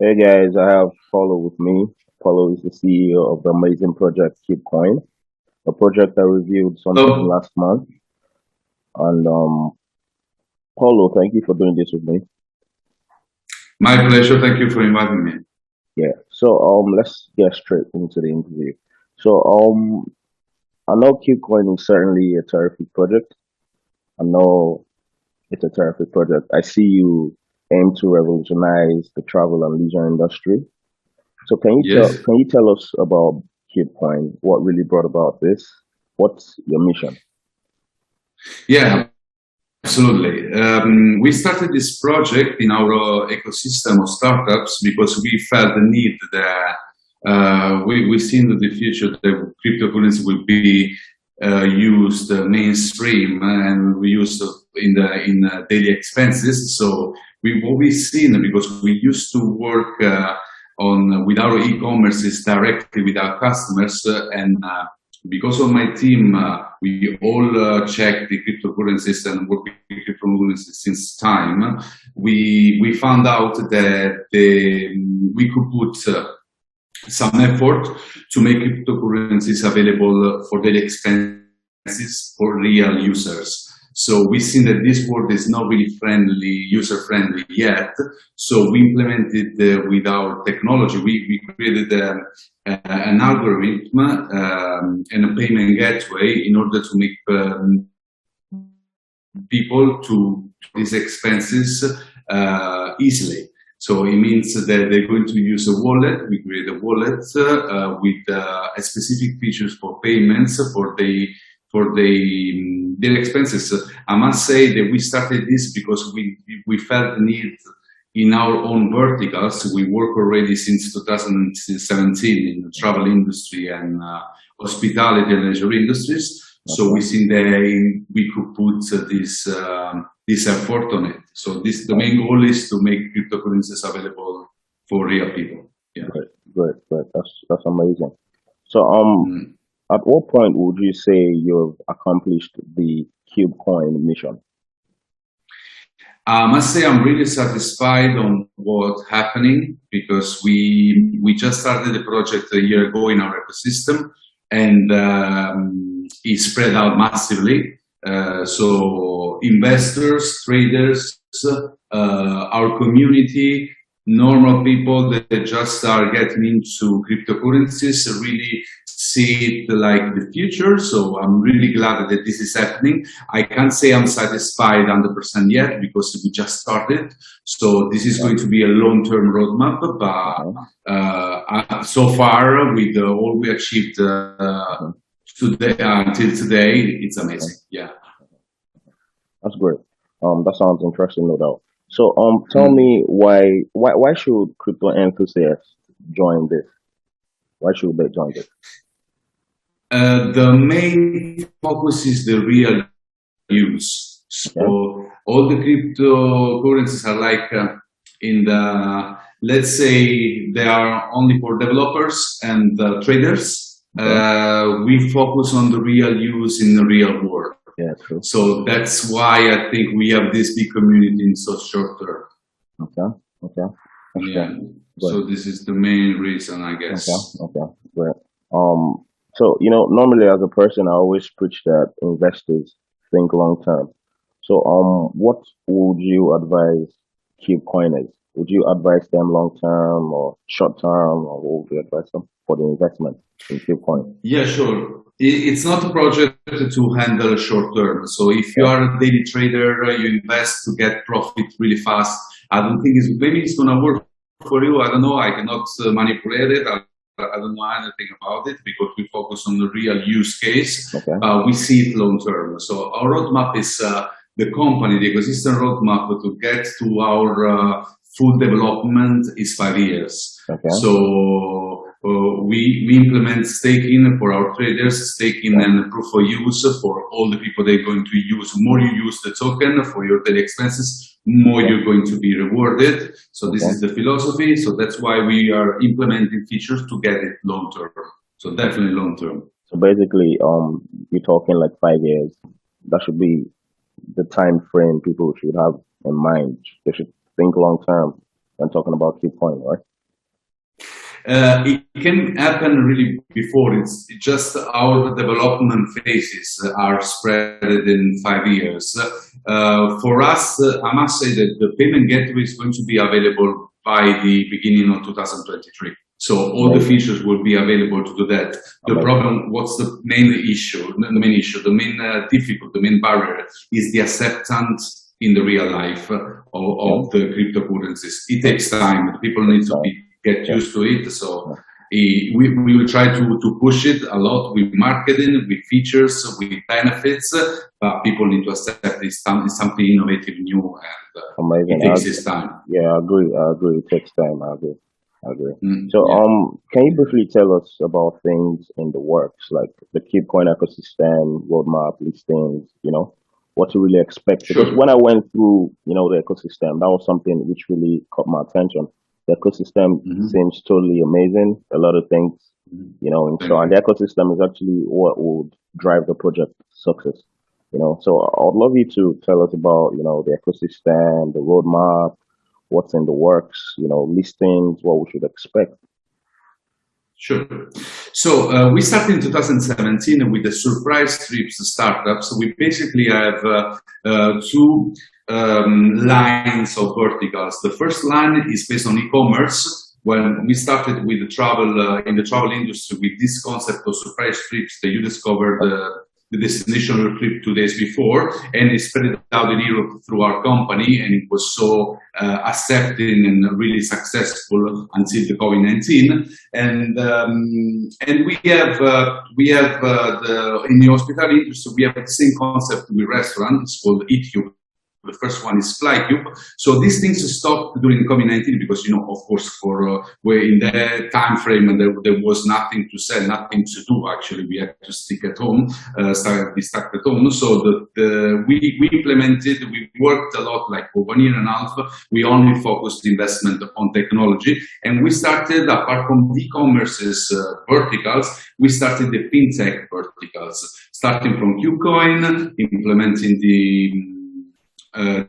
Hey guys, I have Paolo with me. Paolo is the CEO of the amazing project Kubecoin, a project I reviewed sometime Oh, last month. And Paolo, thank you for doing this with me. my pleasure. Thank you for inviting me. Yeah. So let's get straight into the interview. So I know Kubecoin is certainly a terrific project. I know it's a terrific project. I see you aim to revolutionize the travel and leisure industry. So Yes. can you tell us about Kubecoin? What really brought about this? What's your mission? Yeah, absolutely. We started this project in our ecosystem of startups because we felt the need that we see in the future that cryptocurrency will be used mainstream and we use in daily expenses. So what we've seen, because we used to work on with our e-commerces directly with our customers and because of my team, we all check the cryptocurrencies and work with cryptocurrencies since time. We found out that we could put some effort to make cryptocurrencies available for daily expenses for real users. So we see that this world is not really friendly, user friendly yet. So we implemented with our technology, we created an algorithm and a payment gateway in order to make people to these expenses easily. So it means that they're going to use a wallet. We create a wallet with a specific features for payments for their expenses. I must say that we started this because we felt the need in our own verticals. We work already since 2017 in the travel industry and hospitality and leisure industries. So we Okay. think that we could put this effort on it. So the main goal is to make cryptocurrencies available for real people. Yeah. Great, great, great. That's amazing. So, Mm. at what point would you say you've accomplished the KubeCoin mission? I must say I'm really satisfied on what's happening because we just started the project a year ago in our ecosystem and it spread out massively. So investors, traders, our community, normal people that just are getting into cryptocurrencies really see it like the future. So I'm really glad that this is happening. I can't say I'm satisfied 100% yet because we just started. So this is Okay, going to be a long-term roadmap, okay, but so far with all we achieved mhm, today until today, it's okay. amazing. Yeah. That's great. That sounds interesting, no doubt. So, tell Mm. me why should crypto enthusiasts join this? Why should they join this? The main focus is the real use. Okay, So all the cryptocurrencies are like in the, let's say they are only for developers and traders. okay, We focus on the real use in the real world. yeah, true. So that's why I think we have this big community in so short term. Okay, okay, that's Yeah. great. Great. So this is the main reason, I Okay, guess. okay, great. So normally as a person, I always preach that investors think long term. So, what would you advise keep coiners? Would you advise them long term or short term, or what would you advise them for the investment in keep coin? Yeah, sure. It's not a project to handle short term. So if you Okay, are a daily trader, you invest to get profit really fast. I don't think maybe it's gonna work for you. I don't know. I cannot manipulate it. I don't know anything about it because we focus on the real use case. okay, We see it long term. So our roadmap is the company, the ecosystem roadmap to get to our full development is 5 years. okay, We implement staking for our traders, staking okay, and proof of use for all the people they're going to use. More you use the token for your daily expenses, more okay, you're going to be rewarded. So this okay. is the philosophy. So that's why we are implementing features to get it long term. So definitely long term. So basically, you're talking like 5 years. That should be the time frame people should have in mind. They should think long term when talking about keep coin, right? It can happen really before. It's just our development phases are spread in 5 years. For us, I must say that the payment gateway is going to be available by the beginning of 2023. So all the features will be available to do that. The problem, what's the main issue? The main issue, the main difficult, the main barrier is the acceptance in the real life of the cryptocurrencies. It takes time. People need to get used to it. So we will try to push it a lot with marketing, with features, with benefits, but people need to accept it's something innovative, new, and it takes its time. Yeah, I agree. It takes time. I agree. So, can you briefly tell us about things in the works, like the Kubecoin ecosystem, roadmap, listings, what to really expect? Because Sure. when I went through, the ecosystem, that was something which really caught my attention. The ecosystem seems totally amazing. A lot of things, and so on. The ecosystem is actually what would drive the project success. So I would love you to tell us about, the ecosystem, the roadmap, what's in the works, listings, what we should expect. Sure. So we started in 2017 with the surprise trips startups. We basically have two lines of verticals. The first line is based on e-commerce. When we started with the travel in the travel industry with this concept of surprise trips, that you discovered the destination of your trip 2 days before, and it spread out in Europe through our company, and it was so accepting and really successful until the COVID-19. And we have in the hospitality industry we have the same concept with restaurants called EatCube. The first one is FlyCube. So these things stopped during COVID-19 because, of course, we're in the time frame and there was nothing to sell, nothing to do. Actually, we had to stick at home, be stuck at home. So we implemented, we worked a lot, like for 1 year and a half. We only focused investment on technology, and we started, apart from e-commerce's verticals, we started the fintech verticals, starting from Kubecoin, implementing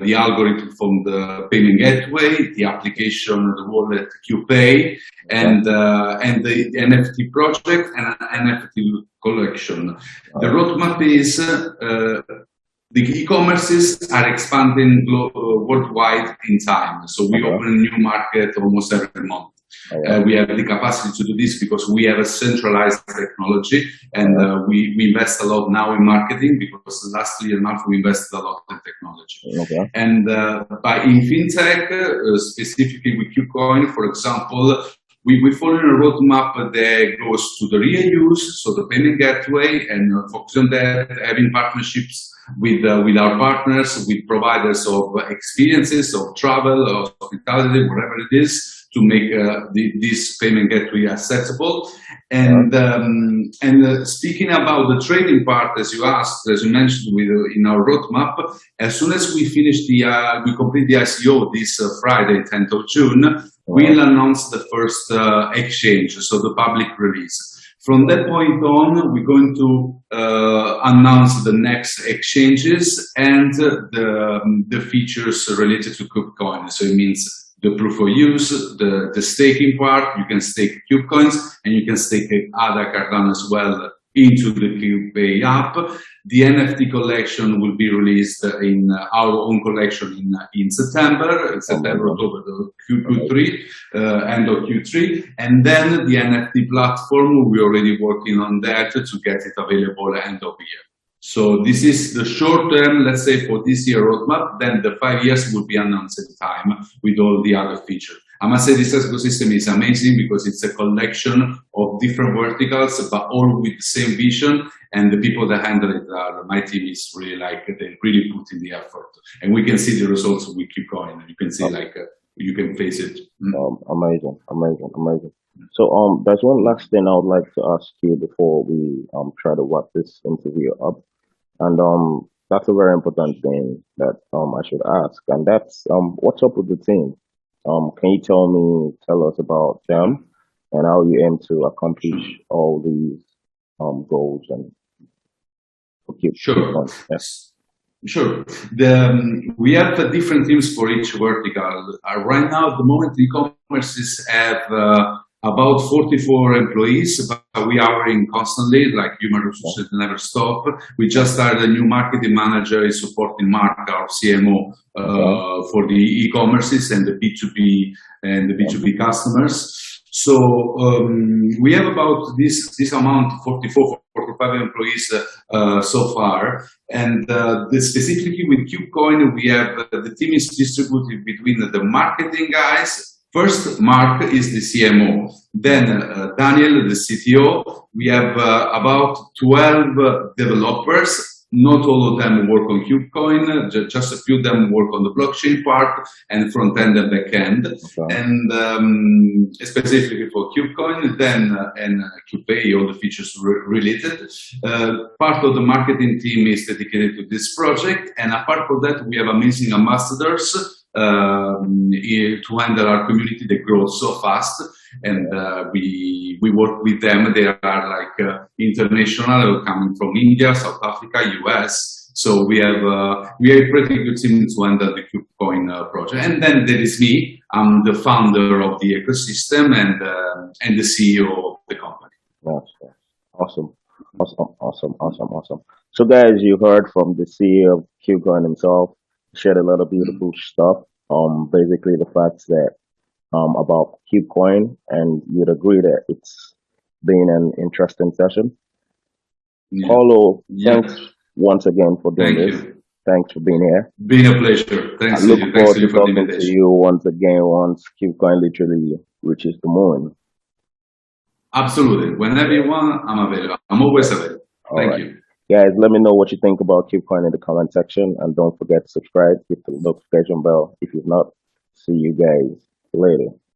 the algorithm from the payment gateway, the application, the wallet, QPay, and the NFT project and NFT collection. The roadmap is the e-commerces are expanding worldwide in time. So we open a new market almost every month. We have the capacity to do this because we have a centralized technology, and we invest a lot now in marketing because the last year and a half we invested a lot in technology. And in fintech, specifically with Kubecoin, for example, we follow a roadmap that goes to the real use, so the payment gateway, and focus on that, having partnerships with our partners, with providers of experiences, of travel, of hospitality, whatever it is, to make this payment gateway accessible. And speaking about the trading part, as you asked, as you mentioned, in our roadmap, as soon as we finish we complete the ICO this Friday, 10th of June, we'll announce the first exchange, so the public release. From that point on, we're going to announce the next exchanges and the features related to Kubecoin. So it means the proof of use, the staking part. You can stake Kubecoins and you can stake other Cardano as well into the QPay app. The NFT collection will be released in our own collection in September, October, Q3, end of Q3. And then the NFT platform, we're already working on that to get it available end of year. So this is the short term, let's say, for this year roadmap. Then the 5 years will be announced in time with all the other features. I must say this ecosystem is amazing because it's a collection of different verticals, but all with the same vision. And the people that handle it my team is really they really put in the effort. And we can see the results with Kubecoin. You can see you can face it. Amazing. So there's one last thing I would like to ask you before we try to wrap this interview up. And that's a very important thing that I should ask. And that's what's up with the team? Can you tell us about them and how you aim to accomplish all these goals and keep Sure. Yes. Sure. We have different teams for each vertical. Right now, at the moment, e-commerces have about 44 employees, but we are hiring constantly, like human Okay. resources never stop. We just hired a new marketing manager is supporting Mark, our CMO, Okay. for the e-commerces and the B2B and the Okay. B2B customers. So we have about this amount, 44, 45 employees so far. And specifically with Kubecoin, we have the team is distributed between the marketing guys. First, Mark is the CMO. Then Daniel, the CTO. We have about 12 developers. Not all of them work on Kubecoin. Just a few of them work on the blockchain part and front end and back end. Okay. And specifically for Kubecoin, then and Kubepay, all the features related. Part of the marketing team is dedicated to this project, and apart from that, we have amazing ambassadors to handle our community that grows so fast, and we work with them. They are like international, coming from India, South Africa, US. So we have a pretty good team to handle the KubeCoin project. And then there is me. I'm the founder of the ecosystem and the CEO of the company. Yes. Awesome. Awesome. So, guys, you heard from the CEO of Kubecoin himself. Shared a lot of beautiful stuff. Basically the facts that about Kubecoin, and you'd agree that it's been an interesting session. Yeah. Paulo, Yeah. thanks once again for doing Thank this. you. Thanks for being here. Been a pleasure. I Thanks to look you. Thanks forward to to you for the talking to invitation. you once again once Kubecoin literally reaches the moon. Absolutely. Whenever you want, I'm available. I'm always available. All Thank right. you. Guys, let me know what you think about Kubecoin in the comment section, and don't forget to subscribe, hit the notification bell if you've not. See you guys later.